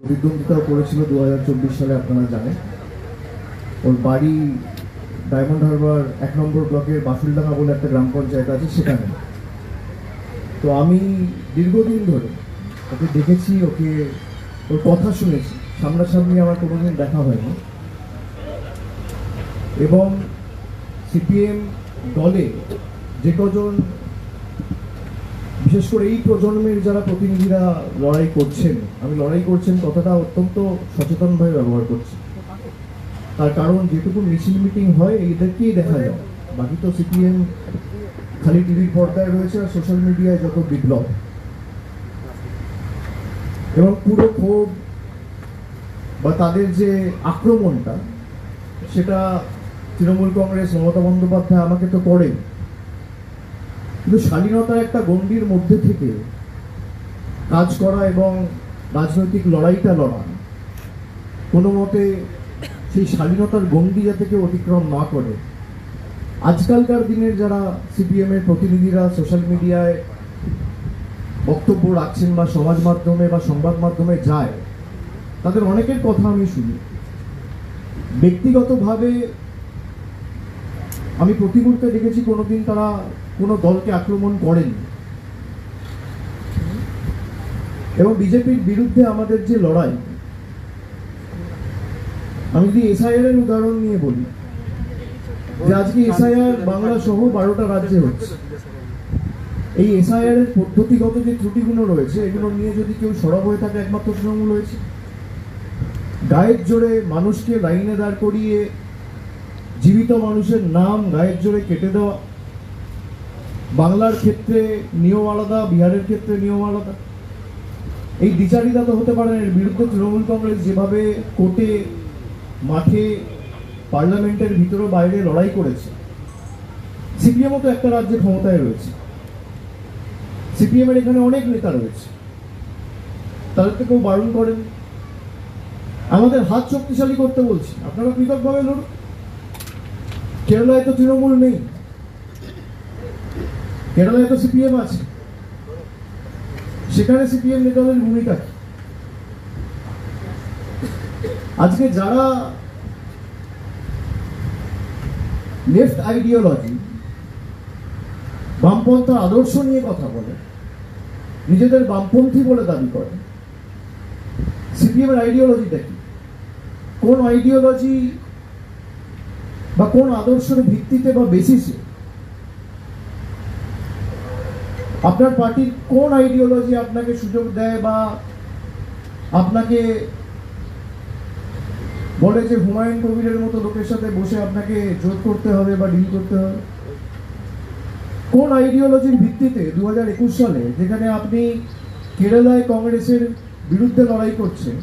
প্রতিদ্বন্দ্বিতাও করেছিল 2024 সালে, আপনারা জানেন। ওর বাড়ি ডায়মন্ড হারবার 1 নম্বর ব্লকের বাসুলডাঙ্গা বলে একটা গ্রাম পঞ্চায়েত আছে, সেখানে। তো আমি দীর্ঘদিন ধরে ওকে দেখেছি, ওর কথা শুনেছি, সামনাসামনি আমার কোনোদিন দেখা হয়নি। এবং সিপিএম দলে যে কজন, বিশেষ করে এই প্রজন্মের যারা প্রতিনিধিরা লড়াই করছেন, আমি লড়াই করছেন কথাটা অত্যন্ত সচেতনভাবে ব্যবহার করছি। তার কারণ যেটুকু মিছিল মিটিং হয় এদেরকেই দেখা যায়, বাকি তো সিপিএম খালি টিভির পর্দায় রয়েছে আর সোশ্যাল মিডিয়ায় যত বিপ্লব। এবং পুরো ক্ষোভ বা তাদের যে আক্রমণটা, সেটা তৃণমূল কংগ্রেস, মমতা বন্দ্যোপাধ্যায় আমাকে তো করে, কিন্তু স্বাধীনতার একটা গণ্ডির মধ্যে থেকে কাজ করা এবং রাজনৈতিক লড়াইটা লড়া, কোনো মতে সেই স্বাধীনতার গণ্ডি যাতে কেউ অতিক্রম না করে। আজকালকার দিনের যারা সিপিএম এর প্রতিনিধিরা সোশ্যাল মিডিয়ায় বক্তব্য রাখছেন বা সমাজ মাধ্যমে বা সংবাদ মাধ্যমে যায়, তাদের অনেকের কথা আমি শুনি। ব্যক্তিগতভাবে আমি প্রতি মুহূর্তে দেখেছি কোনোদিন তারা কোনো দলকে আক্রমণ করেনি। এবং বিজেপির বিরুদ্ধে আমাদের যে লড়াই, আমি যদি এসআইআর এর উদাহরণ নিয়ে বলি, যে আজকে এসআইআর বাংলা সহ 12টা রাজ্যে হচ্ছে। এই এসআইআর এর পদ্ধতিগত যে ত্রুটিগুলো রয়েছে, এগুলো নিয়ে যদি কেউ সরব হয়ে থাকে, একমাত্র তৃণমূল হয়েছে। গায়ের জোরে মানুষকে লাইনে দাঁড় করিয়ে জীবিত মানুষের নাম গায়ের জোরে কেটে দেওয়া, বাংলার ক্ষেত্রে নিয়ম আলাদা, বিহারের ক্ষেত্রে নিয়ম আলাদা। এই দ্বিচারিতা তো হতে পারে না। এর বিরুদ্ধে তৃণমূল কংগ্রেস যেভাবে কোর্টে, মাঠে, পার্লামেন্টের ভিতরে বাইরে লড়াই করেছে, সিপিএমও তো একটা রাজ্যে ক্ষমতায় রয়েছে। সিপিএম এর এখানে অনেক নেতা রয়েছে, তাদের তো কেউ বারণ করেন। আমাদের হাত শক্তিশালী করতে বলছি, আপনারা পৃথকভাবে লড়ুন। কেরালায় তো তৃণমূল নেই, কেরালায় তো সিপিএম আছে, সেখানে সিপিএম নেতাদের ভূমিকা কি? আজকে যারা লেফট আইডিওলজি, বামপন্থা আদর্শ নিয়ে কথা বলে, নিজেদের বামপন্থী বলে দাবি করে, সিপিএম এর আইডিওলজিটা কি? কোন আইডিওলজি বা কোন আদর্শের ভিত্তিতে বা বেসিসে আপনার পার্টির কোন আইডিওলজি আপনাকে সুযোগ দেয় বা আপনাকে বলে যে হুমায়ুন কবিরের মতো লোকের সাথে বসে আপনাকে জোট করতে হবে বা ডিল করতে হবে? কোন আইডিওলজির ভিত্তিতে 2021 সালে, যেখানে আপনি কেরালায় কংগ্রেসের বিরুদ্ধে লড়াই করছেন,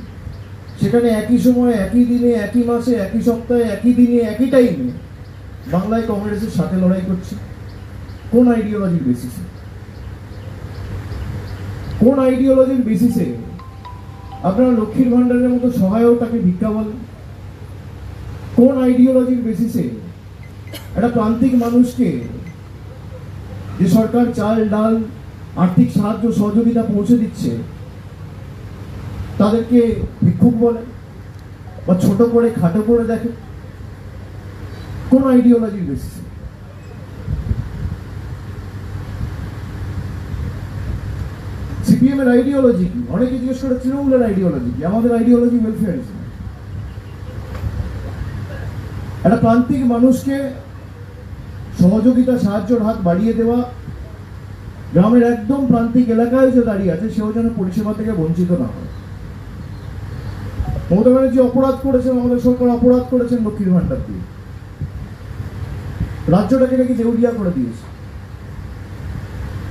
সেখানে একই সময়ে, একই দিনে, একই মাসে, একই সপ্তাহে, একই দিনে, একই টাইমে বাংলায় কংগ্রেসের সাথে লড়াই করছে? কোন আইডিওলজির বেসিসে? কোন আইডিওলজির বেসিসে আপনারা লক্ষ্মীর ভান্ডারের মতো সহায়তাকে ভিক্ষা বলেন? কোন আইডিওলজির বেসিসে একটা প্রান্তিক মানুষকে, যে সরকার চাল, ডাল, আর্থিক সাহায্য সহযোগিতা পৌঁছে দিচ্ছে, তাদেরকে ভিক্ষুক বলে বা ছোট করে, খাটো করে দেখে? কোন আইডিওলজির বেসিসে? সিপিএম এর আইডিওলজি কি? অনেকে জিজ্ঞেস করে তৃণমূলের আইডিওলজি কি? আমাদের আইডিওলজি ওয়েলফেয়ারিজম। একটা প্রান্তিক মানুষকে সহযোগিতা, সাহায্যের হাত বাড়িয়ে দেওয়া, গ্রামের একদম প্রান্তিক এলাকায় যে দাঁড়িয়ে আছে, সেও যেন পরিষেবা থেকে বঞ্চিত না হয়। মমতা ব্যানার্জি অপরাধ করেছেন, আমাদের সরকার অপরাধ করেছেন লক্ষ্মীর ভান্ডার দিয়ে, রাজ্যটাকে নাকি দেউলিয়া করে দিয়েছে।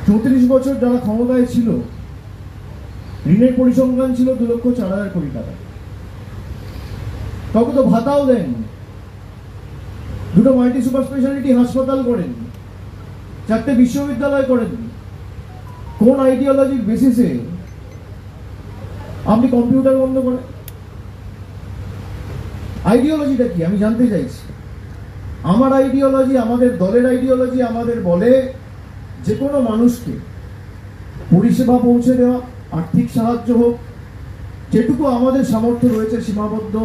34 বছর যারা ক্ষমতায় ছিল, ঋণের পরিসংখ্যান ছিল 2,04,000 কোটি টাকা। কাউকে তো ভাতাও দেন, দুটো মাল্টি সুপার স্পেশালিটি হাসপাতাল করেন, 4টে বিশ্ববিদ্যালয় করেন। কোন আইডিওলজির বেসিসে আপনি কম্পিউটার বন্ধ করেন? আইডিওলজিটা কি আমি জানতে চাইছি। আমার আইডিওলজি, আমাদের দলের আইডিওলজি আমাদের বলে যে কোনো মানুষকে পরিষেবা পৌঁছে দেওয়া, আর্থিক সাহায্য হোক, যেটুকু আমাদের সামর্থ্য রয়েছে, সীমাবদ্ধ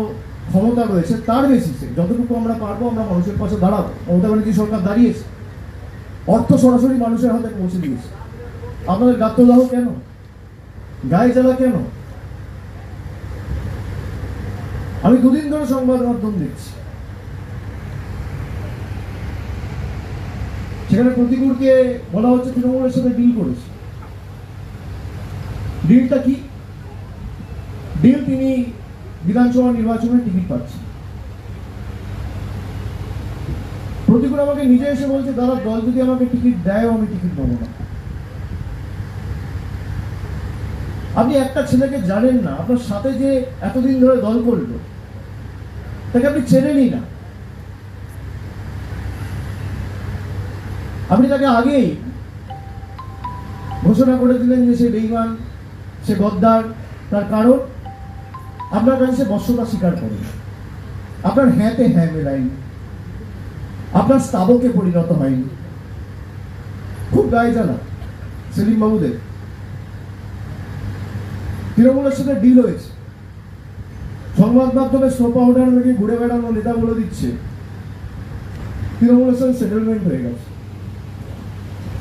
ক্ষমতা রয়েছে, তার বেসিসে যতটুকু আমরা পারবো আমরা মানুষের পাশে দাঁড়াবো। মমতা ব্যানার্জি সরকার দাঁড়িয়েছে, অর্থ সরাসরি মানুষের হাতে পৌঁছে দিয়েছে। আপনাদের গাত্রদাহ কেন, গায়ে জ্বালা কেন? আমি দুদিন ধরে সংবাদ মাধ্যম দেখছি, সেখানে প্রতিকূলকে বলা হচ্ছে তৃণমূলের সাথে ডিল করেছে। ডিলটা কি? ডিল, তিনি বিধানসভা নির্বাচনের টিকিট পাচ্ছেন। প্রতিকূল আমাকে নিজে এসে বলছে, দাদা দল যদি আমাকে টিকিট দেয় আমি টিকিট নেবো না। আপনি একটা ছেলেকে জানেন না, আপনার সাথে যে এতদিন ধরে দল করলো তাকে আপনি চেনেনই না। আপনি তাকে আগেই ঘোষণা করে দিলেন যে সে বেঈমান, সে গদ্দার। তার কারণ আপনার কাছে সে বশ্যতা স্বীকার করে, আপনার হ্যাঁতে হ্যাঁ মেলায়নি, আপনার স্তাবকে পরিণত হয়নি। খুব গায়ে জ্বালা সেলিম বাবুদের। তৃণমূলের সাথে ডিল হয়েছে, সংবাদ মাধ্যমে স্নো পাউডার নাকি ঘুরে বেড়ানো নেতা বলে দিচ্ছে তৃণমূলের সাথে সেটেলমেন্ট হয়ে গেছে।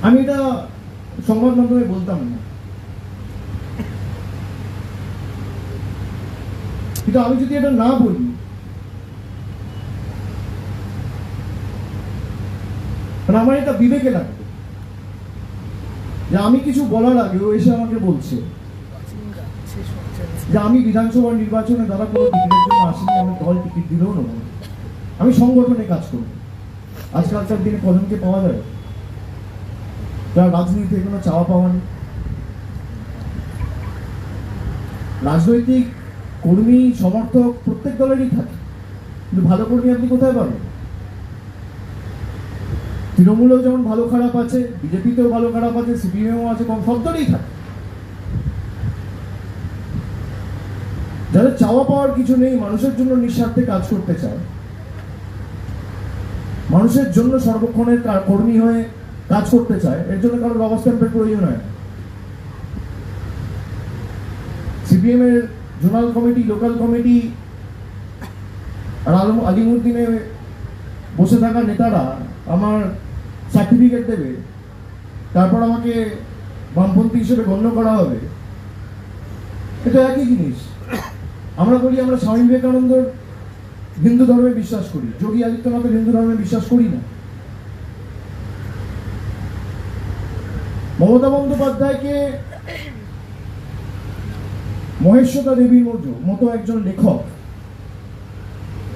আমি এটা সংবাদ মাধ্যমে বলতাম না, কিন্তু আমি যদি এটা না বলি, আমার এটা বিবেকে লাগবে যে আমি কিছু বলার আগে ও এসে আমাকে বলছে যে আমি বিধানসভা নির্বাচনে দ্বারা কোনো টিকিটের জন্য আসিনি, আমি দল টিকিট দিলেও নেব, আমি সংগঠনে কাজ করব। আজকালকার দিনে কজনকে পাওয়া যাবে যারা রাজনীতিতে কোনো চাওয়া পাওয়া নেই? রাজনৈতিক কর্মী সমর্থক প্রত্যেক দলেরই থাকে, কিন্তু ভালো কর্মী আপনি কোথায় পাবেন? তৃণমূলেও যেমন ভালো খারাপ আছে, বিজেপিতেও ভালো খারাপ আছে, সিপিএমও আছে, কম সব দলেই থাকে। যাদের চাওয়া পাওয়ার কিছু নেই, মানুষের জন্য নিঃস্বার্থে কাজ করতে চায়, মানুষের জন্য সর্বক্ষণের কর্মী হয়ে কাজ করতে চায়, এর জন্য কারোর রবার স্ট্যাম্পের প্রয়োজন হয়। সিপিএম এর জোনাল কমিটি, লোকাল কমিটি আর আলিমুদ্দিনে বসে থাকা নেতারা আমার সার্টিফিকেট দেবে, তারপর আমাকে বামপন্থী হিসেবে গণ্য করা হবে, এটা একই জিনিস। আমরা বলি আমরা স্বামী বিবেকানন্দর হিন্দু ধর্মে বিশ্বাস করি, যোগী আদিত্যনাথের হিন্দু ধর্মে বিশ্বাস করি না। মমতা বন্দ্যোপাধ্যায়কে মহেশ্বতা দেবীর মতো একজন লেখক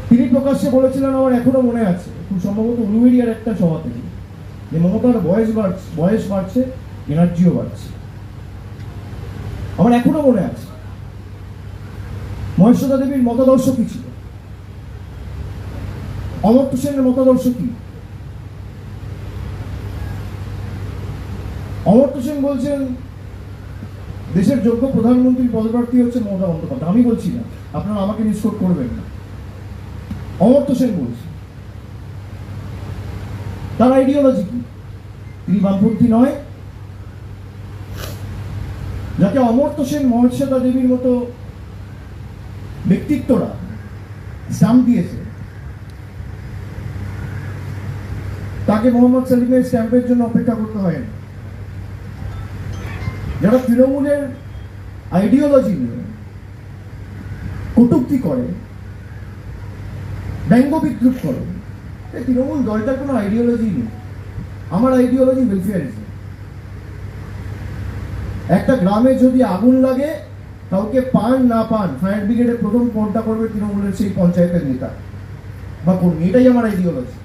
তিনি প্রকাশ্যে বলেছিলেন, আমার এখনো মনে আছে, খুব সম্ভবত উলুবেড়িয়ার একটা সভা থেকে, যে মমতার বয়স বাড়ছে, এনার্জিও বাড়ছে। আমার এখনো মনে আছে। মহেশ্বতা দেবীর মতাদর্শ কি ছিল? অমর্ত্য সেনের মতাদর্শ কি? অমর্ত্য সেন বলছেন দেশের যোগ্য প্রধানমন্ত্রীর পদপ্রার্থী হচ্ছে মমতা বন্দ্যোপাধ্যায়। আমি বলছি না, আপনারা আমাকে মিসকোট করবেন না, অমর্ত্য সেন বলছে। তার আইডিওলজি কি? তিনি বামপন্থী নয়? যাকে অমর্ত্য সেন, মহেশ্বতা দেবীর মতো ব্যক্তিত্বরা স্ট্যাম্প দিয়েছে, তাকে মোহাম্মদ সেলিমের স্ট্যাম্পের জন্য অপেক্ষা করতে হয় না। যারা তৃণমূলের আইডিওলজি নিয়ে কটূক্তি করে, ব্যঙ্গ বিদ্রুপ করে, তৃণমূল দলটার কোনো আইডিওলজি নেই। আমার আইডিওলজি ওয়েলফেয়ারিজম। একটা গ্রামে যদি আগুন লাগে, কাউকে পান না পান, ফায়ার ব্রিগেডের প্রথম ফোনটা করবে তৃণমূলের সেই পঞ্চায়েতের নেতা বা কর্মী। এটাই আমার আইডিওলজি।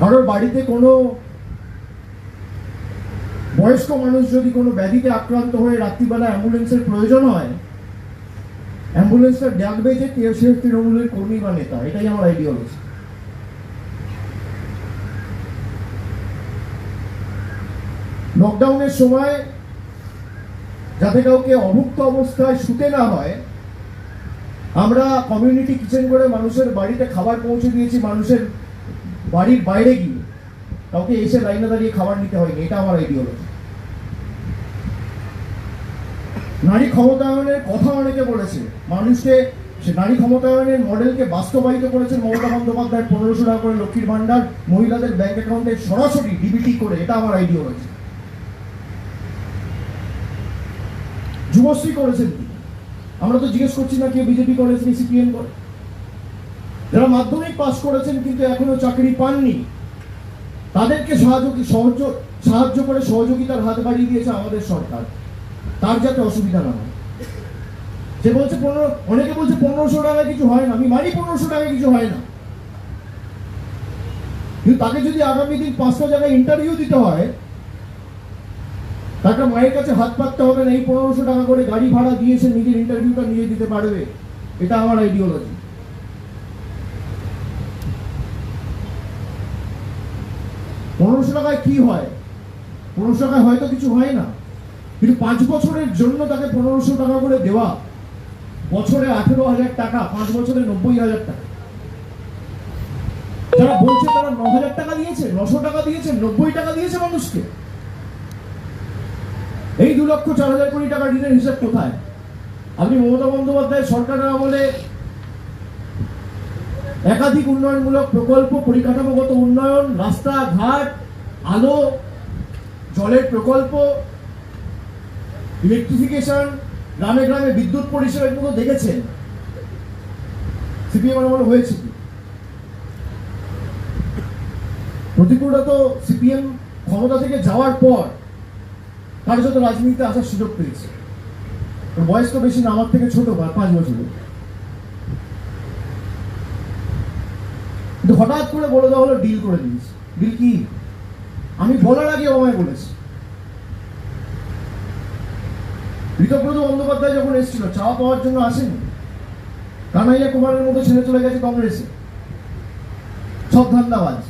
কারোর বাড়িতে কোনো বয়স্ক মানুষ যদি কোনো ব্যাধিতে আক্রান্ত হয়ে রাত্রিবেলা অ্যাম্বুলেন্সের প্রয়োজন হয়, অ্যাম্বুলেন্সটা ডাকবে যে সে তৃণমূলের কর্মী বা নেতা। এটাই আমার আইডিওলজি। লকডাউনের সময় যাতে কাউকে অভুক্ত অবস্থায় শুতে না হয়, আমরা কমিউনিটি কিচেন করে মানুষের বাড়িতে খাবার পৌঁছে দিয়েছি, মানুষের বাড়ির বাইরে গিয়ে কাউকে এসে লাইনে দাঁড়িয়ে খাবার নিতে হয়নি। এটা আমার আইডিওলজি। নারী ক্ষমতায়নের কথা অনেকে বলেছে, মানুষকে সে নারী ক্ষমতায়নের মডেলকে বাস্তবায়িত করেছেন মমতা বন্দ্যোপাধ্যায়। 1500 টাকা করে লক্ষ্মীর ভান্ডার মহিলাদের ব্যাংক অ্যাকাউন্টে সরাসরি ডিবিটি করে, এটা আমার আইডিওলজি। যুবশ্রী করেছেন কি? আমরা তো জিজ্ঞেস করছি না কে বিজেপি করেছেন, সিপিএম করে। যারা মাধ্যমিক পাস করেছেন কিন্তু এখনো চাকরি পাননি, তাদেরকে সাহায্য করে সহযোগিতার হাত বাড়িয়ে দিয়েছে আমাদের সরকার, তার যাতে অসুবিধা না হয়। সে বলছে অনেকে বলছে 1500 টাকায় কিছু হয় না। আমি মানি 1500 টাকায় কিছু হয় না, কিন্তু তাকে যদি আগামী দিন 5টা জায়গায় ইন্টারভিউ দিতে হয়, তাকে মায়ের কাছে হাত পাততে হবে না। এই 1500 টাকা করে গাড়ি ভাড়া দিয়েছে, নিজের ইন্টারভিউটা নিয়ে দিতে পারবে। এটা আমার আইডিওলজি। 1500 টাকায় কি হয়? 1500 টাকায় হয়তো কিছু হয় না, কিন্তু 5 বছরের জন্য তাকে 1500 টাকা করে দেওয়া, বছরে 18,000 টাকা, 5 বছরে 90,000 টাকা। যারা বলছে তারা 9,000 টাকা দিয়েছে, 900 টাকা দিয়েছে, 90 টাকা দিয়েছে মানুষকে। এই 2,04,000 কোটি টাকা ঋণের হিসাব কোথায়? আপনি মমতা বন্দ্যোপাধ্যায়ের সরকারের আমলে একাধিক উন্নয়নমূলক প্রকল্প, পরিকাঠামোগত উন্নয়ন, রাস্তাঘাট, আলো, জলের প্রকল্প, ইলেকট্রিফিকেশন, গ্রামে গ্রামে বিদ্যুৎ পরিষেবা, এগুলো দেখেছেন সিপিএম আমলে হয়েছে কি? প্রতিকূলতা তো সিপিএম ক্ষমতা থেকে যাওয়ার পর কার্যত রাজনীতিতে আসার সুযোগ পেয়েছে। বয়স তো বেশি না, আমার থেকে ছোট, 5 বছরের। কিন্তু হঠাৎ করে বলে দেওয়া হলো ডিল করে দিয়েছে। ডিল কি? আমি বলার আগে আমায় বলেছে। ঋতব্রত বন্দ্যোপাধ্যায় যখন এসেছিল, চাওয়া পাওয়ার জন্য আসেনি। কানাইয়া কুমারের মতো ছেলে চলে গেছে কংগ্রেসে, সব ধান্দাবাজ।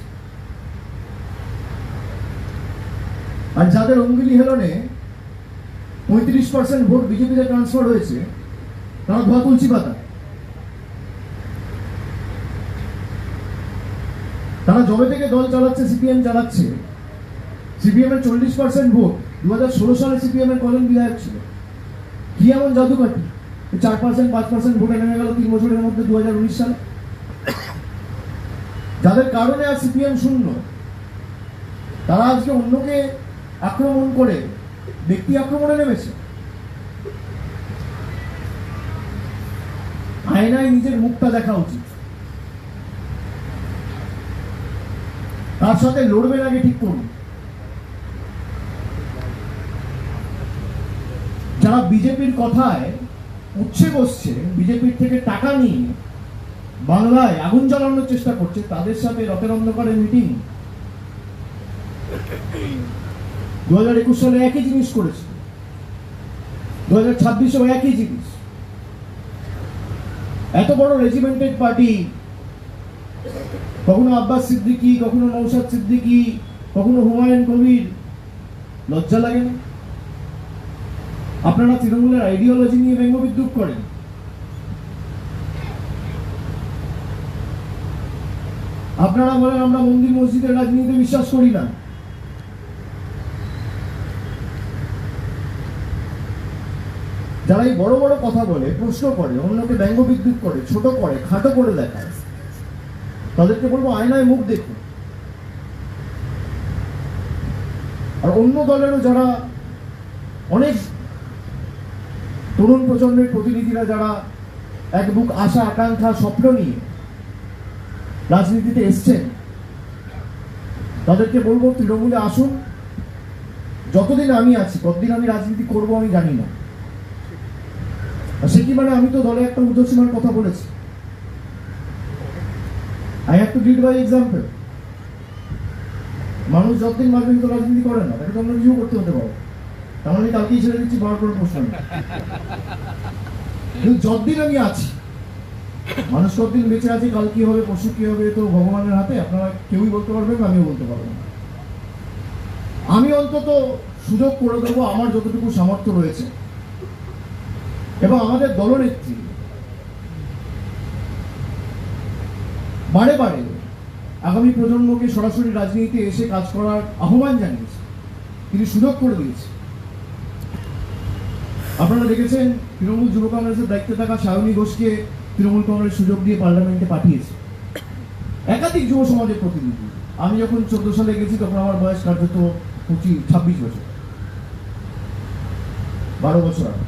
আর যাদের অঙ্গুলি হেলনে 35% ভোট বিজেপিতে ট্রান্সফার হয়েছে, তারা ধোয়া তুলসী পাতা। তারা জবে থেকে দল চালাচ্ছে, সিপিএম চালাচ্ছে। সিপিএম এর 40% ভোট। 2016 সালে সিপিএম এর কজন বিধায়ক ছিল? কি এমন জাদুকাঠি 4%, 5% ভোটে নেমে গেল 3 বছরের মধ্যে 2019 সালে? যাদের কারণে আর সিপিএম শূন্য, তারা আজকে অন্যকে আক্রমণ করে ব্যক্তি আক্রমণে নেমেছে। আয়নায় নিজের মুখটা দেখা উচিত। তার সাথে লড়বেন আগে ঠিক করুন। যারা বিজেপির কথায় উচ্ছে বসছে, বিজেপির থেকে টাকা নিয়ে বাংলায় আগুন জ্বালানোর চেষ্টা করছে, তাদের সাথে রথের অন্ধকারে মিটিং। 2021 সালে একই জিনিস করেছে, 2026-এও একই জিনিস। এত বড় রেজিমেন্টেড পার্টি, কখনো আব্বাস সিদ্দিকী, কখনো নওশাদ সিদ্দিকী, কখনো হুমায়ুন কবির, লজ্জা লাগে না? আপনারা তৃণমূলের আইডিওলজি নিয়ে ব্যঙ্গবিদ্রুপ করেন। আপনারা বলেন আমরা মন্দির মসজিদের রাজনীতিতে বিশ্বাস করি না। যারা এই বড় বড় কথা বলে, প্রশ্ন করে, অন্যকে ব্যঙ্গবিদ্রুপ করে, ছোট করে, খাটো করে দেখায়, তাদেরকে বলবো আয়নায় মুখ দেখুন। আর অন্য দলেরও যারা অনেক তরুণ প্রজন্মের প্রতিনিধিরা যারা এক বুক আশা, আকাঙ্ক্ষা, স্বপ্ন নিয়ে রাজনীতিতে এসছেন, তাদেরকে বলবো তৃণমূলে আসুন। যতদিন আমি আছি, কতদিন আমি রাজনীতি করবো আমি জানি না। সে কি মানে আমি তো দলে একটা ঊর্ধ্বসীমার কথা বলেছি। I have to lead by example. মানুষ যতদিন মারবেন তো রাজনীতি করে না, তাকে তো আমরা কিছু করতে হতে পারবো। তাহলে কালকেই ছেড়ে দিচ্ছি, বার করে প্রশ্ন। কিন্তু যতদিন আমি আছি, মানুষ কতদিন বেঁচে আছে, কাল কি হবে, পরশু কি হবে, তো ভগবানের হাতে। আপনারা কেউই বলতে পারবেন, আমিও বলতে পারবো না। আমি অন্তত সুযোগ করে দেবো আমার যতটুকু সামর্থ্য রয়েছে। এবং আমাদের দলনেত্রী বারে বারে আগামী প্রজন্মকে সরাসরি রাজনীতিতে এসে কাজ করার আহ্বান জানিয়েছে, তিনি সুযোগ করে দিয়েছে। আপনারা দেখেছেন তৃণমূল যুব কংগ্রেসের দায়িত্বে থাকা সায়নী ঘোষকে তৃণমূল কংগ্রেস সুযোগ দিয়ে পার্লামেন্টে পাঠিয়েছে, একাধিক যুব সমাজের প্রতিনিধি। আমি যখন 14 সালে গেছি তখন আমার বয়স কার্যত 26 বছর, 12 বছর আগে।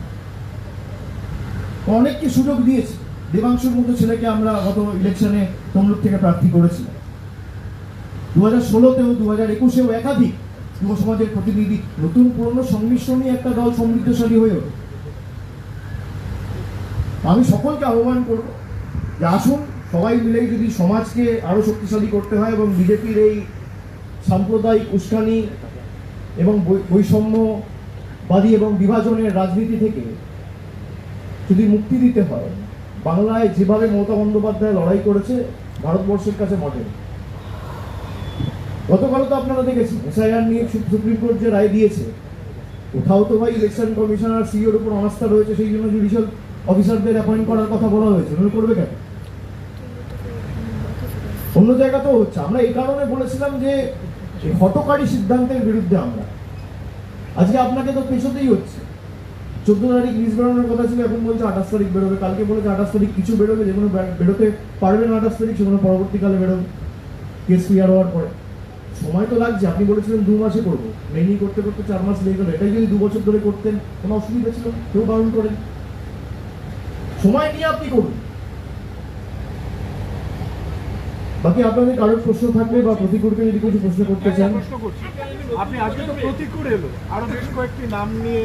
অনেককে সুযোগ দিয়েছে। দেবাংশুর মতো ছেলেকে আমরা গত ইলেকশনে তমলুক থেকে প্রার্থী করেছিলাম। 2016-তেও 2021-এও একাধিক যুব সমাজের প্রতিনিধি, নতুন পুরনো সংমিশ্রণে একটা দল সমৃদ্ধশালী হয়ে ওঠে। আমি সকলকে আহ্বান করব যে আসুন সবাই মিলে যদি সমাজকে আরো শক্তিশালী করতে হয় এবং বিজেপির এই সাম্প্রদায়িক উস্কানি এবং বৈষম্যবাদী এবং বিভাজনের রাজনীতি থেকে যদি মুক্তি দিতে হয়, বাংলায় যেভাবে মমতা বন্দ্যোপাধ্যায় লড়াই করেছে ভারতবর্ষের কাছে মডেল। গতকাল তো আপনারা দেখেছেন এসআইআর নিয়ে সুপ্রিম কোর্ট যে রায় দিয়েছে, কোথাও তো ভাই ইলেকশন কমিশনার সিইওর উপর অনাস্থা রয়েছে, সেই জন্য জুডিশিয়াল অফিসারদের অ্যাপয়েন্ট করার কথা বলা হয়েছে। উনি করবে কেন? অন্য জায়গাতেও হচ্ছে। আমরা এই কারণে বলেছিলাম যে হঠকারী সিদ্ধান্তের বিরুদ্ধে আমরা। আজকে আপনাকে তো পেছোতেই হচ্ছে। 14 তারিখ লিস্ট বেরোনোর কথা ছিল, এখন বলছে 28 তারিখ বেরোবে। কালকে বলেছে 28 তারিখ কিছু বেরোবে, যেগুলো বেরোতে পারবে না 28 তারিখ সেগুলো পরবর্তীকালে বেরোবে কেস ক্লিয়ার হওয়ার পরে। সময় তো লাগছে। আপনি বলেছিলেন 2 মাসে করবো, মেনি করতে করতে 4 মাস লেগে গেল। এটাই যদি 2 বছর ধরে করতেন কোনো অসুবিধা ছিল? কেউ বারণ করেন। সময় নিয়ে আপনি করুন। বাকি আপনাদের কারোর প্রশ্ন থাকলে বা প্রতিকূলকে যদি কিছু প্রশ্ন করতে চান। আপনি আজকে তো প্রতিকূল এলো, আরো বেশ কয়েকটি নাম নিয়ে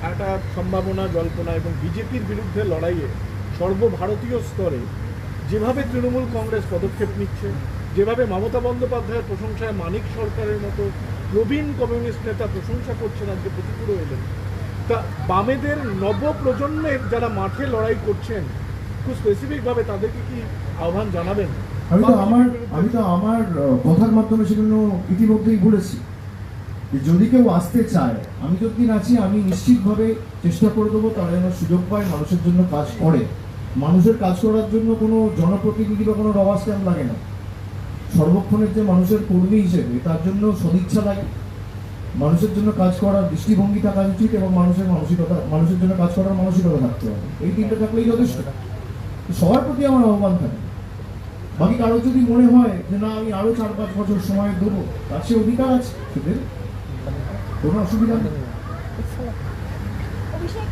একটা সম্ভাবনা জল্পনা এবং বিজেপির বিরুদ্ধে লড়াইয়ে সর্বভারতীয় স্তরে যেভাবে তৃণমূল কংগ্রেস পদক্ষেপ নিচ্ছে, যেভাবে মমতা বন্দ্যোপাধ্যায়ের প্রশংসায় মানিক সরকারের মতো প্রবীণ কমিউনিস্ট নেতা প্রশংসা করছেন, আজকে প্রতিকূল এলেন। তা বামেদের নবপ্রজন্মের যারা মাঠে লড়াই করছেন, খুব স্পেসিফিকভাবে তাদেরকে কি আহ্বান জানাবেন? আমি তো আমার কথার মাধ্যমে সেগুলো ইতিমধ্যেই বলেছি যে যদি কেউ আসতে চায়, আমি যতদিন আছি আমি নিশ্চিতভাবে চেষ্টা করে দেবো তারা যেন সুযোগ পায়, মানুষের জন্য কাজ করে। মানুষের কাজ করার জন্য কোনো জনপ্রতিনিধি বা কোনো রবার স্ট্যাম্প লাগে না। সর্বক্ষণের যে মানুষের কর্মী হিসেবে তার জন্য সদিচ্ছা লাগে, মানুষের জন্য কাজ করার দৃষ্টিভঙ্গি থাকা উচিত এবং মানুষের জন্য কাজ করার মানসিকতা থাকতে হবে। এই তিনটা থাকলেই যথেষ্ট। সবার প্রতি আমার আহ্বান থাকে। বাকি কারো যদি মনে হয় যে না আমি আরো 4-5 বছর সময় দেবো, তার সে অধিকার আছে, সেদের কোনো অসুবিধা নেই। অভিষেক,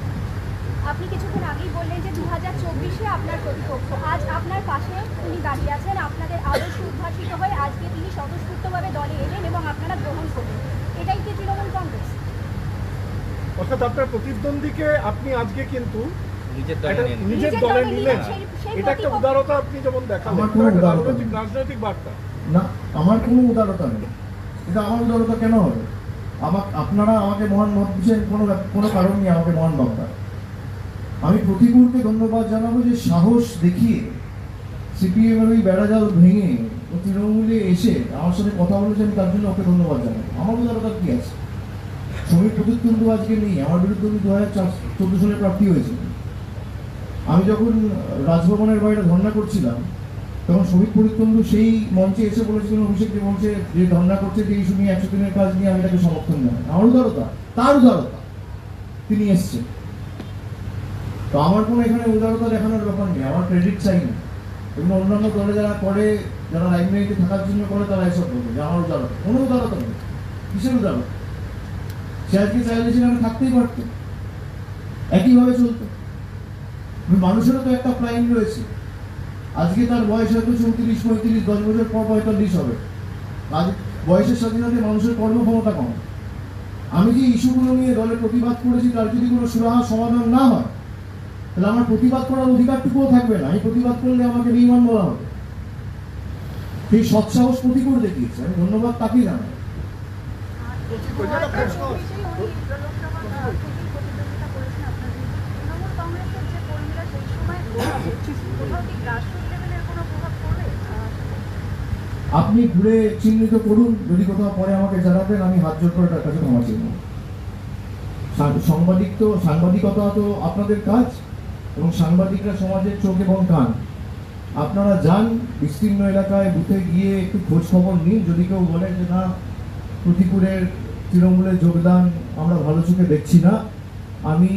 আপনি কিছুক্ষণ আগেই বললেন যে 2024-এ আপনার প্রতিপক্ষ, আজ আপনার পাশে উনি দাঁড়িয়ে আছেন, আপনাদের আদর্শ উদ্ভাসিত হয়ে আজকে তিনি স্বতঃস্ফূর্তভাবে দলে এলেন এবং আপনারা গ্রহণ করলেন। এটাই কি তৃণমূল কংগ্রেস? অর্থাৎ আপনার প্রতিদ্বন্দ্বীকে আপনি আজকে কিন্তু নিজের দলে নিলেন, এটা একটা উদারতা আপনি যেমন দেখালেন, রাজনৈতিক বার্তা না। আমার কোনো উদারতা নেই। এটা আমার উদারতা কেন হবে? আপনারা আমাকে মহান ভাবছেন, কোনো কারণ নেই আমাকে মহান ভাববার। আমি প্রতিকূলকে ধন্যবাদ জানাবো যে সাহস দেখিয়ে সিপিএম এর ওই বেড়াজাল ভেঙে ও তৃণমূলে এসে আমার সাথে কথা বলেছেন, তার জন্য ওকে ধন্যবাদ জানাবো। আমার উদারতা কি আছে? শ্রমিক প্রতিদ্বন্দ্বী আজকে নেই। আমার বিরুদ্ধে 2014 সালে প্রার্থী হয়েছিল। আমি যখন রাজভবনের বাইরে ধর্ণা করছিলাম তখন শ্রমিক পরিতন্ত্র সেই মঞ্চে এসে বলেছিলেন অভিষেক যে মঞ্চে যে ধর্ণা করছে যে ইস্যু নিয়ে 100 দিনের কাজ নিয়ে আমি তাকে সমর্থন জানাই। আমার উদারতা, তার উদারতা, তিনি এসছেন। তো আমার কোনো এখানে উদারতা দেখানোর ব্যাপার নেই। আমার ক্রেডিট চাই না। এবং অন্যান্য দলে যারা করে, যারা লাইমলাইটে থাকার জন্য করে, তারা এসব বলবে যে আমার উদারতা। কোনো উদারতা নেই। কিসের উদারতা? সে আজকে চাইলে সেখানে থাকতেই পারত, একইভাবে চলতো। মানুষেরও তো একটা প্ল্যান রয়েছে। আজকে তার বয়স হয়তো 34-35, 10 বছর পর 45 হবে। আজ বয়সের সাথে সাথে মানুষের কর্মক্ষমতা কম। আমি যে ইস্যুগুলো নিয়ে দলে প্রতিবাদ করেছি তার যদি কোনো সুরাহা সমাধান না হয়, তাহলে আমার প্রতিবাদ করার অধিকারটুকুও থাকবে না। আমি প্রতিবাদ করলে আমাকে বেঈমান বলা হবে। সেই সৎসাহস প্রতিকূল দেখিয়েছে, আমি ধন্যবাদ তাকেই জানাই। আপনি ঘুরে চিহ্নিত করুন, যদি কোথাও পরে আমাকে জানাবেন, আমি হাত জোর করে তার কাছে ক্ষমা চেয়ে নেব। সাংবাদিকতা তো আপনাদের কাজ, এবং সাংবাদিকরা সমাজের চোখ এবং কান। আপনারা যান বিস্তীর্ণ এলাকায়, বুথে গিয়ে একটু খোঁজ খবর নিন। যদি কেউ বলে যে না প্রতিকূলের তৃণমূলের যোগদান আমরা ভালো চোখে দেখছি না, আমি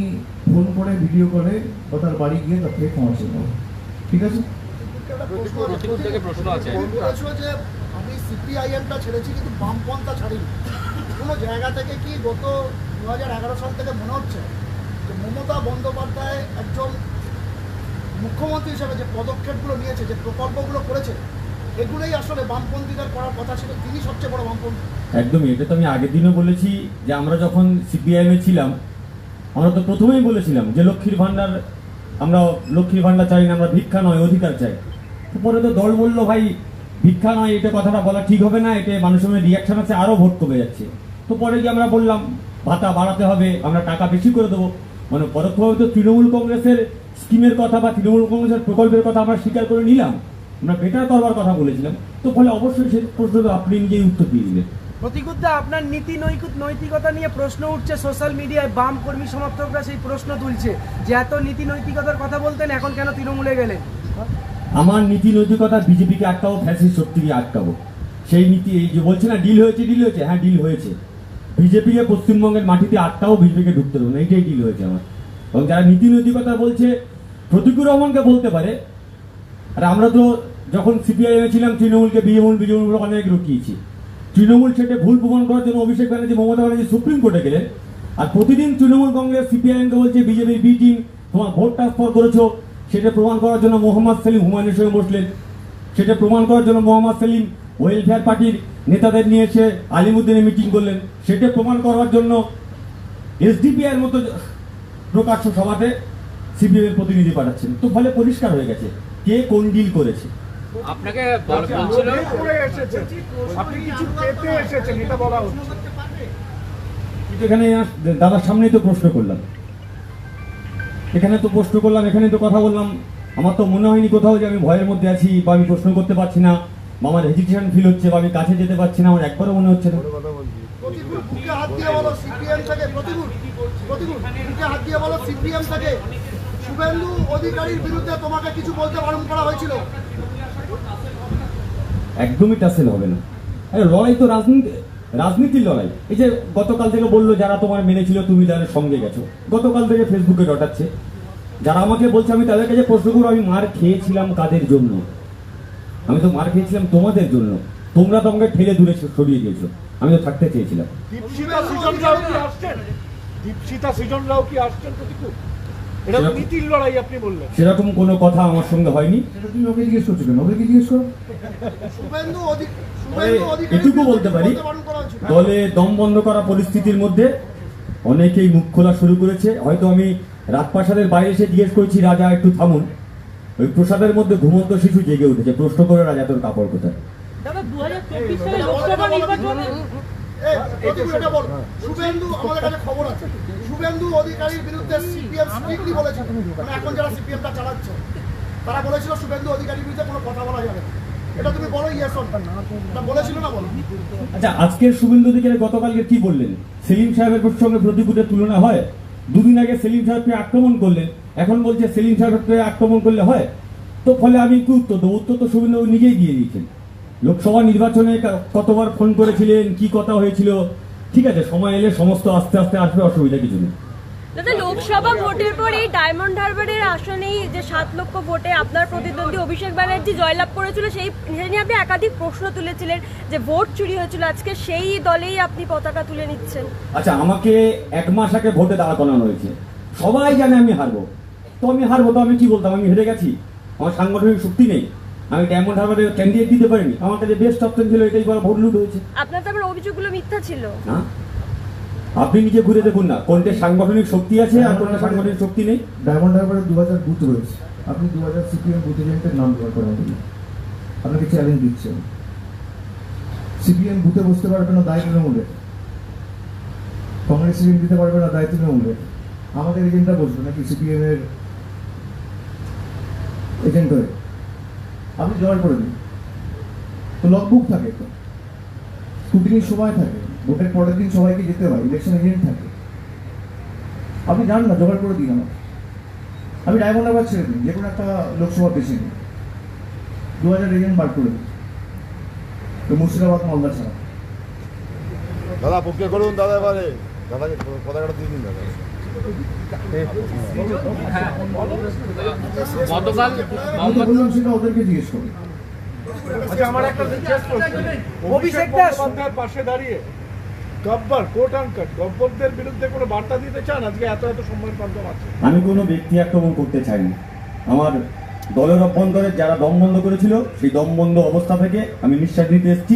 ফোন করে ভিডিও করে বা তার বাড়ি গিয়ে তার থেকে ক্ষমা চেয়ে নেবো, ঠিক আছে? প্রশ্ন আছে যে আমি সিপিআইএমটা ছেড়েছি কিন্তু বামপন্থা ছাড়িনি। কোনো জায়গা থেকে কি গত 2011 সাল থেকে মনে হচ্ছে যে মমতা বন্দ্যোপাধ্যায় একজন মুখ্যমন্ত্রী হিসেবে যে পদক্ষেপগুলো নিয়েছে, যে প্রকল্পগুলো করেছে, এগুলোই আসলে বামপন্থীদের করার কথা ছিল, তিনি সবচেয়ে বড় বামপন্থী? একদমই, এটা তো আমি আগের দিনও বলেছি যে আমরা যখন সিপিআইএমে ছিলাম আমরা তো প্রথমেই বলেছিলাম যে লক্ষ্মীর ভাণ্ডার, আমরা লক্ষ্মীর ভাণ্ডার চাই না, আমরা ভিক্ষা নয় অধিকার চাই। পরে তো দল বললো ভাই ভিক্ষা নয়, এটা কথাটা বলা ঠিক হবে না, এটা মানুষের রিয়াকশন আছে, আরও ভোট কমে যাচ্ছে। তো পরে গিয়ে আমরা বললাম ভাতা বাড়াতে হবে, আমরা টাকা বেশি করে দেবো। মানে পরোক্ষভাবে তো তৃণমূল কংগ্রেসের স্কিমের কথা বা তৃণমূল কংগ্রেসের প্রকল্পের কথা আমরা স্বীকার করে নিলাম, আমরা বেটার করবার কথা বলেছিলাম। তো ফলে অবশ্যই সেই প্রশ্ন আপনি নিজেই উত্তর দিয়ে দিলেন। প্রতিকুদ্দা, আপনার নীতি নৈতিকতা নিয়ে প্রশ্ন উঠছে সোশ্যাল মিডিয়ায়, বাম কর্মী সমর্থকরা সেই প্রশ্ন তুলছে যে এত নীতি নৈতিকতার কথা বলতেন, এখন কেন তৃণমূলে গেলেন? আমার নীতি নৈতিকতা বিজেপিকে আটকাবো, ফ্যাসিস্ট শক্তিকে আটকাবো, সেই নীতি। এই যে বলছে না ডিল হয়েছে, হ্যাঁ ডিল হয়েছে। বিজেপিকে পশ্চিমবঙ্গের মাটিতে আটকাবো, বিজেপিকে ঢুকতে দেবো না, এইটাই ডিল হয়েছে আমার। এবং যারা নীতি নৈতিকতা বলছে প্রতিকুর রহমানকে বলতে পারে, আর আমরা তো যখন সিপিআইএমে ছিলাম তৃণমূলকে বিজেপি অনেক রুকিয়েছি। তৃণমূল সেটা ভুল প্রমাণ করার জন্য অভিষেক ব্যানার্জি, মমতা ব্যানার্জি সুপ্রিম কোর্টে গেলেন। আর প্রতিদিন তৃণমূল কংগ্রেস সিপিআইএমকে বলছে বিজেপির বি টিম তোমার ভোট ট্রান্সফার করেছো, সেটা প্রমাণ করার জন্য মোহাম্মদ সেলিম হুমায়ুনের সঙ্গে বসলেন। সেটা প্রমাণ করার জন্য মোহাম্মদ সেলিম ওয়েলফেয়ার পার্টির নেতাদের নিয়ে এসে আলিমুদ্দিনে মিটিং করলেন। সেটা প্রমাণ করার জন্য এসডিপিআইয়ের মতো প্রকাশ্য সভাতে সিপিএমের প্রতিনিধি পাঠাচ্ছেন। তো ফলে পরিষ্কার হয়ে গেছে কে কোন ডিল করেছে। আপনাকে করে এসেছেন, আপনি কিছু পেতে এসেছেন, এটা বলা হচ্ছে। কিন্তু এখানে দাদার সামনেই তো প্রশ্ন করলাম, এখানে তো কথা বললাম। আমার তো মনে হয়নি কোথাও যে আমি ভয়ের মধ্যে আছি বা আমি প্রশ্ন করতে পারছি না বা আমার হেজিটেশন ফিল হচ্ছে বা আমি কাছে যেতে পারছি না, আমার একবারও মনে হচ্ছে না। প্রতিকূল বুকে হাত দিয়ে বলো সিপিএম থেকে, প্রতিকূল বুকে হাত দিয়ে বলো সিপিএম থেকে শুভেন্দু অধিকারীর বিরুদ্ধে তোমাকে কিছু বলতে বারণ করা হয়েছিল? একদমই টাসেল হবে না। আরে লড়াই তো রাজনীতির লড়াই। এই যে গতকাল থেকে বললো যারা তোমার মেনেছিল তুমি যাদের সঙ্গে গেছো, গতকাল থেকে ফেসবুকে ডটাচ্ছে। যারা আমাকে বলছে আমি তাদের কাছে প্রশ্ন করবো আমি মার খেয়েছিলাম কাদের জন্য? আমি তো মার খেয়েছিলাম তোমাদের জন্য। তোমরা তো আমাকে ঠেলে দূরে সরিয়ে দিয়েছো, আমি তো থাকতে চেয়েছিলাম। দীপশিতা সৃজন রাও কি আসছেন প্রতিকূল? এটা তো নীতির লড়াই আপনি বললেন। সেরকম কোনো কথা আমার সঙ্গে হয়নি। সেটা তুমি ওকে জিজ্ঞেস করছো কেন? ওকে জিজ্ঞেস করো। এটুকু বলতে পারি, দলে দম বন্ধ করা পরিস্থিতির মধ্যে অনেকেই মুখ খোলা শুরু করেছে। হয়তো আমি রাজপ্রাসাদের বাইরে এসে জিজ্ঞেস করছি রাজা একটু থামুন, ওই প্রসাদের মধ্যে ঘুমন্ত শিশু জেগে উঠেছে, প্রশ্ন করে রাজা তোর কাপড় কোথায়। দাদা 2024 সালে লোকসভা নির্বাচনে শুভেন্দু, আমাদের কাছে খবর আছে, শুভেন্দু অধিকারীর বিরুদ্ধে সিপিএম স্ট্রিক্টলি বলেছিল, মানে এখন যারা সিপিএমটা চালাচ্ছে তারা বলেছিল শুভেন্দু অধিকারীর বিরুদ্ধে কোনো কথা বলা যাবে না। এটা তুমি বলো ইয়েস অর না, এটা বলেছিল না বলো? আচ্ছা, আজকের শুভেন্দু অধিকারী গতকালকে কি বললেন? সেলিম সাহেবের সঙ্গে প্রতিকূলের তুলনা হয়? দুদিন আগে সেলিম সাহেবকে আক্রমণ করলেন, এখন বলছে সেলিম সাহেবকে আক্রমণ করলে হয়? তো ফলে আমি কি উত্তর দেবো? উত্তর তো শুভেন্দু নিজেই দিয়ে দিয়েছেন। লোকসভা নির্বাচনে কতবার ফোন করেছিলেন, কি কথা হয়েছিল, ঠিক আছে, সময় এলে সমস্ত আস্তে আস্তে আসবে, অসুবিধা কিছু নেই। দাদা, লোকসভা ভোটের পর এই ডায়মন্ড হারবারের আসনেই যে 7 লক্ষ ভোটে আপনার প্রতিদ্বন্দ্বী অভিষেক ব্যানার্জি জয়লাভ করেছিল, সেই নিয়ে আপনি একাধিক প্রশ্ন তুলেছিলেন যে ভোট চুরি হয়েছিল। আজকে সেই দলেই আপনি পতাকা তুলে নিচ্ছেন। আচ্ছা, আমাকে 1 মাস আগে ভোটে দাঁড় করানো হয়েছে, সবাই জানে আমি হারবো। তো আমি হারবো, তো আমি কি বলতাম আমি হেরে গেছি? আমার সাংগঠনিক শক্তি নেই, আমি ডায়মন্ড হারবারে ক্যান্ডিডেট দিতে পারিনি। আমার কাছে বেস্ট অপশন ছিল এটাই, বড় ভোট লুট হয়েছে। আপনার তো আবার অভিযোগগুলো মিথ্যা ছিল না, আপনি নিজে ঘুরে দেখুন না কোনটা সাংগঠনিক শক্তি আছে আর কোনটা সাংগঠনিক শক্তি নেই। ডায়মন্ড হারবারে 2000 বুথ রয়েছে, আপনি 2000 সিপিএম বুথ এজেন্টের নাম জোগাড় করেন বলি, আপনাকে চ্যালেঞ্জ দিচ্ছেন। সিপিএম বুথে বসতে পারবে না, দায় তৃণমূলের। কংগ্রেস এজেন্ট দিতে পারবে না, দায় তৃণমূলের। আমাদের এজেন্টটা বসবে নাকি সিপিএম এর এজেন্ট হয়ে? আপনি জোগাড় করে দিন। তো লগবুক থাকে, তো স্কুটিনির সময় থাকে, ভোটের পরের দিন সবাইকে যেতে হয়, ইলেকশন এজেন্ট থাকে। আপনি জান না, জোগাড় করে দিন আমার। আমি ডায়মন্ড হারবার ছেড়ে দিন, যে কোনো একটা লোকসভা বেছে নিন, 2000 এজেন্ট বার করে দিন, তো মুর্শিদাবাদ মালদা ছাড়া। দাদা পক্ষে করুন দাদা, এবারে দাদাকে পতাকাটা দিয়ে দিন দাদা। গতকাল আমি তো বললাম সেটা ওদেরকে জিজ্ঞেস করুন। আচ্ছা, আমার একটা শেষ প্রশ্ন। অভিষেক বন্দ্যোপাধ্যায়ের পাশে দাঁড়িয়ে গব্বর কোট আনকাট গব্বরদের বিরুদ্ধে কোনো বার্তা দিতে চান? আজকে এত এত সম্মান পান্তম আছে। আমি কোনো ব্যক্তি আক্রমণ করতে চাইনি। আমার দলের অভ্যন্তরে যারা দম বন্ধ করেছিল সেই দম বন্ধ অবস্থা থেকে আমি নিঃশ্বাস নিতে এসেছি।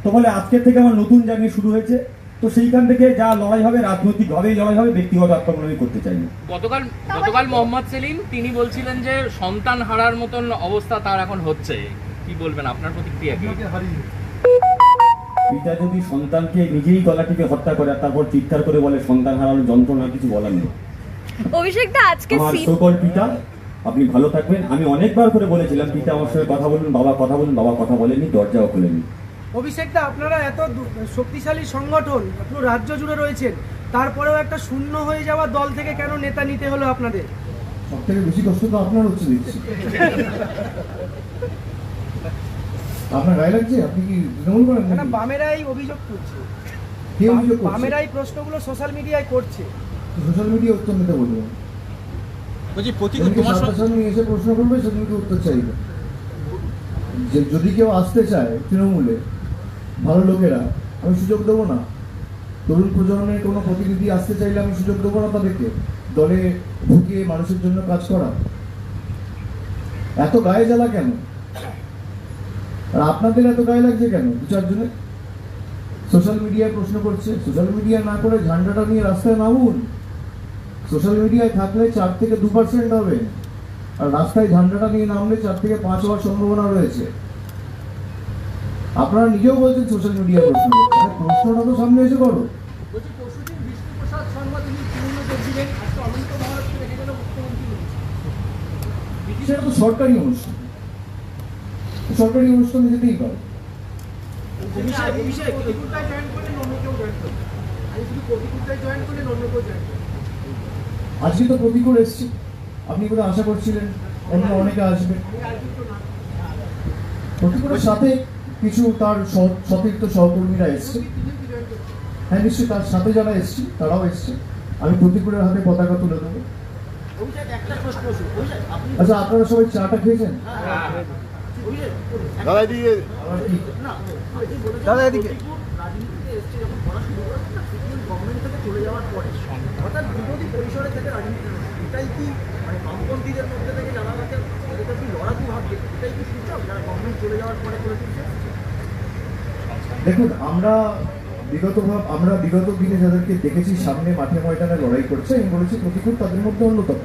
তো বলে আজকের থেকে আমার নতুন জার্নি শুরু হয়েছে। তো সেইখান থেকে যা লড়াই হবে রাজনৈতিকভাবেই লড়াই হবে, ব্যক্তিগত আক্রমণ আমি করতে চাইনি। গতকাল মোহাম্মদ সেলিম তিনি বলছিলেন যে সন্তান হারার মতন অবস্থা তার এখন হচ্ছে, কি বলবেন, আপনার প্রতিক্রিয়া কি? পিতা যদি সন্তানকে নিজেই গলা টিপে হত্যা করে আর তারপর চিৎকার করে বলে সন্তান হারানোর যন্ত্রণা, কিছু বলার নেই। অভিষেক দা আজকে আমার সকল পিতা আপনি ভালো থাকবেন। আমি অনেকবার করে বলেছিলাম পিতা আমার সঙ্গে কথা বলুন, বাবা কথা বলুন, বাবা কথা বলেনি, দরজাও খোলেনি। অভিষেক দা আপনারা এত শক্তিশালী সংগঠন, পুরো রাজ্য জুড়ে রয়েছেন, তারপরেও একটা শূন্য হয়ে যাওয়া দল থেকে কেন নেতা নিতে হলো আপনাদের? সব থেকে বেশি কষ্ট তো আপনার হচ্ছে দেখছি। আপনার গায়ে লাগছে? আপনি কি তৃণমূল করেন না, নাকি? বামেরাই অভিযোগ করছে, কে অভিযোগ করছে? বামেরাই প্রশ্নগুলো সোশ্যাল মিডিয়ায় করছে। সোশ্যাল মিডিয়া উত্তর নিতে বলবেন। বলছি যেদিনকে সামনাসামনি এসে প্রশ্ন করবে সেদিনকে উত্তর চাইবে। যে যদি কেউ আসতে চায় তৃণমূলে ভালো লোকেরা, আমি সুযোগ দেবো না। তরুণ প্রজন্মের কোনো প্রতিনিধি আসতে চাইলে আমি সুযোগ দেবো না তাদেরকে দলে ঢুকিয়ে মানুষের জন্য কাজ করা। এত গায়ে জ্বালা কেন? আর আপনাদের এত গায়ে লাগছে কেন? দু চারজনে সোশ্যাল মিডিয়ায় প্রশ্ন করছে। সোশ্যাল মিডিয়া না করে ঝান্ডাটা নিয়ে রাস্তায় নামুন। সোশ্যাল মিডিয়ায় থাকলে 4 থেকে 2% হবে, আর রাস্তায় ঝান্ডাটা নিয়ে নামলে 4 থেকে 5 হওয়ার সম্ভাবনা রয়েছে। আপনারা নিজেও বলছেন সোশ্যাল মিডিয়া প্রশ্ন করতে, আরে প্রশ্নটা তো সামনে এসে করো। সেটা তো সরকারি অনুষ্ঠান, সরকারি অনুষ্ঠানে যেতেই পারে। আজকে তো প্রতিকূল এসছি, আপনি বোধহয় আশা করছিলেন অন্য অনেকে আসবে। প্রতিকূলের সাথে কিছু তার সতীর্থ সহকর্মীরা এসছে। হ্যাঁ নিশ্চয়ই, তার সাথে যারা এসছে তারাও এসছে। আমি প্রতিকূলের হাতে পতাকা তুলে দেবো। আচ্ছা, আপনারা সবাই চাটা খেয়েছেন? দাদা এদিকে। আবার কি? দাদা এদিকে। দেখুন, আমরা বিগত দিনে যাদেরকে দেখেছি সামনে মাঠে ময়দানে লড়াই করছে, আমি বলেছি প্রতিকূল তাদের মধ্যে অন্যতম।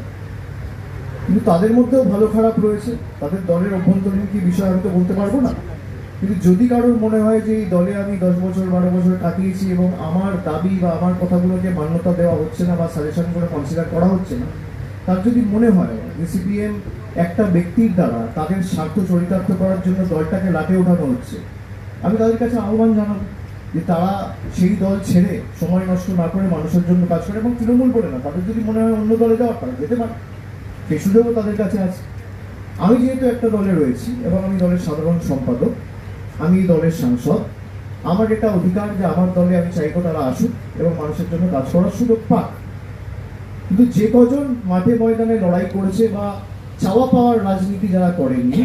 কিন্তু তাদের মধ্যেও ভালো খারাপ রয়েছে। তাদের দলের অভ্যন্তরীণ কি বিষয় আমি তো বলতে পারবো না। কিন্তু যদি কারোর মনে হয় যে এই দলে আমি 10 বছর 12 বছর কাটিয়েছি এবং আমার দাবি বা আমার কথাগুলোকে মান্যতা দেওয়া হচ্ছে না বা সাজেশন করে কনসিডার করা হচ্ছে না, তার যদি মনে হয় যে সিপিএম একটা ব্যক্তির দ্বারা তাদের স্বার্থ চরিতার্থ করার জন্য দলটাকে লাটে ওঠানো হচ্ছে, আমি তাদের কাছে আহ্বান জানাবো যে তারা সেই দল ছেড়ে সময় নষ্ট না করে মানুষের জন্য কাজ করে। এবং তৃণমূল বলে না, তাদের যদি মনে হয় অন্য দলে যাওয়ার, তারা যেতে পারে, সেই সুযোগও তাদের কাছে আছে। আমি যেহেতু একটা দলে রয়েছি এবং আমি দলের সাধারণ সম্পাদক, আমি এই দলের সাংসদ, আমার এটা অধিকার যে আমার দলে আমি চাইবো তারা আসুক এবং মানুষের জন্য কাজ করার সুযোগ পাক। কিন্তু যে কজন মাঠে ময়দানে লড়াই করেছে বা চাওয়া পাওয়ার রাজনীতি যারা করেনি,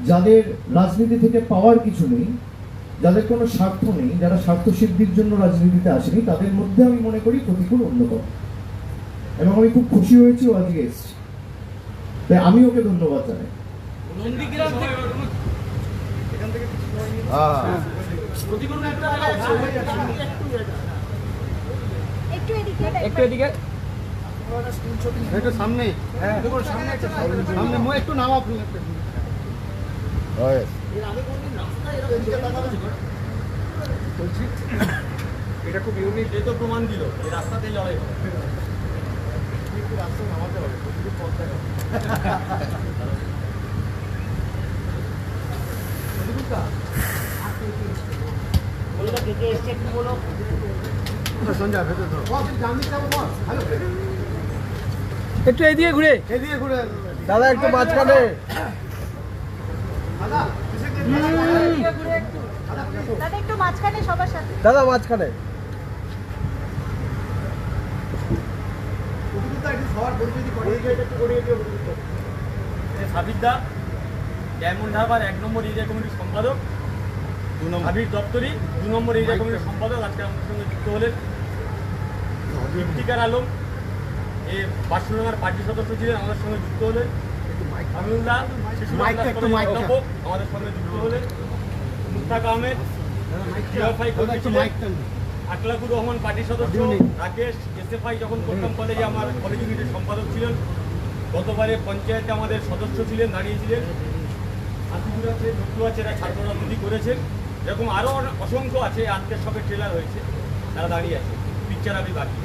যাদের রাজনীতি থেকে পাওয়ার কিছু নেই, যাদের কোনো স্বার্থ নেই, যারা স্বার্থ সিদ্ধির জন্য রাজনীতিতে আসেনি, তাদের মধ্যে আমি মনে করি প্রতিকূল অন্যতম। এবং আমি খুব খুশি হয়েছি ও আজকে এসেছি, তাই আমি ওকে ধন্যবাদ জানাই। একটু এদিকে একটু এদিকে একটু সামনে, সামনে মই একটু নামা আপনি। এটা খুব ইউনিক, এই তো প্রমাণ দিল এই রাস্তাতেই লড়াই হবে। একটু রাস্তা নামাতে হবে, প্রচুর পথ দেখা। সঞ্জয় ভেতর একটু এদিকে ঘুরে, এদিকে ঘুরে দাদা একটু মাঝখানে। দাদা একটু মাঝখানে সবার সাথে। দাদা মাঝখানে। সাবিদা ডায়মন্ড হারবার 1 নম্বর এরিয়া কমিটির সম্পাদক, হাবিব দপ্তরি 2 নম্বর এরিয়া কমিটির সম্পাদক আজকে আমাদের সঙ্গে যুক্ত হলেন। ইফতিকার আলম এই বাসুডাঙ্গার পার্টি সদস্য ছিলেন, আমাদের সঙ্গে যুক্ত হলেন। আমিনুল্লাহ শিশু অধ্যাপক আমাদের সঙ্গে যুক্ত হলেন। মুস্তাক আহমেদ জিওফাই কর্মী ছিলেন। আকলাকুর রহমান পার্টি সদস্য। রাকেশ এসএফআই যখন প্রথম কলেজে আমার কলেজ ইউনিটের সম্পাদক ছিলেন। গতবারে পঞ্চায়েতে আমাদের সদস্য ছিলেন, দাঁড়িয়েছিলেন। আসিফুর আছে, নটু আছে, এরা ছাত্র রাজনীতি করেছেন। এরকম আরও অসংখ্য আছে, আজকের সবে ট্রেলার হয়েছে, তারা দাঁড়িয়ে আছে, পিকচার আমি বাকি।